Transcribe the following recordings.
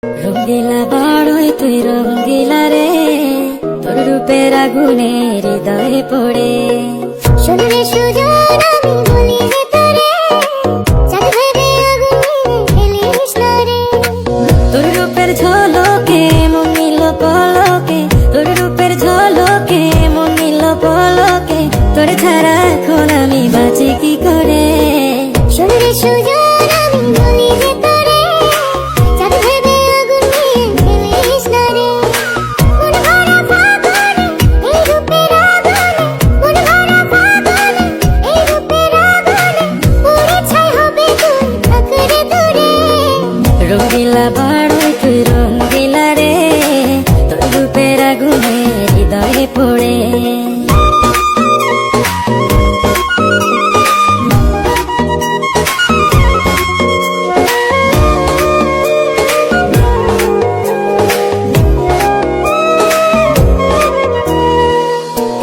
রঙ্গিলা বাড়ই তুই রঙ্গিলা রে, তোর রূপের আগুনে হৃদয়ে পড়ে। শুনলে সুজন আমি বলি যে তোরে, চাঁদ ভেবে আগুন নিয়ে ফেলিস না রে। তোর রূপের ঝলকে মন নিল পলকে, তোর রূপের ঝলকে মন নিল পলকে, তোর ছাড়া এখন আমি বাঁচি কি করে। শুনলে সুজন আমি বলি যে তোরে, চাঁদ ভেবে আগুন নিয়ে ফেলিস না রে। মন ভরা ফাগুনে এই রূপের আগুনে, মন ভরা ফাগুনে এই রূপের আগুনে, পুড়ে ছাই হবে তুই থাকরে দূরে। রঙ্গিলা বাড়ই তুই রঙ্গিলা রে, তোর রূপের আগুনে হৃদয়ে পড়ে।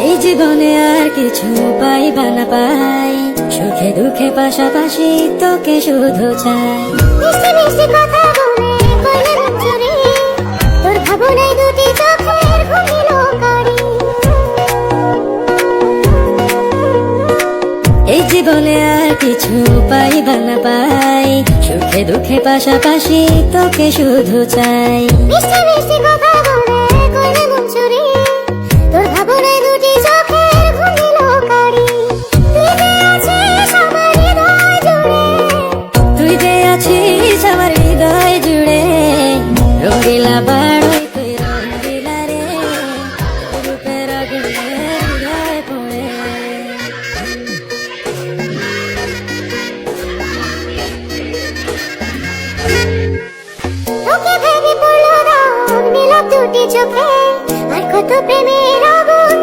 এই জীবনে আর কিছু পাইবা না পাই, সুখে দুঃখে পাশাপাশি তোকে শুধু চাই। মিষ্টি মিষ্টি কথা বলে করলে মন চুরি, তোর ভাবনায় দুটি চোখের ঘুমিল কারি। এই জীবনে আর কিছু পাইবা না পাই, সুখে দুঃখে পাশাপাশি তোকে শুধু চাই। মিষ্টি মিষ্টি কথা বলে করলে মন চুরি, তোর ভাবনায় দুটি চোখের ঘুমিল কারি। তুই যে আছিস আমার হৃদয় জুড়ে, তুই যে আছিস আমার হৃদয় জুড়ে। রঙ্গিলা বাড়ই তুই রঙ্গিলা রে, তোর রূপের আগুনে হৃদয়ে পড়ে। তোকে ভেবে পড়লো দাগ নীলাভ দুটি চোখে, আর কত প্রেমের আগুন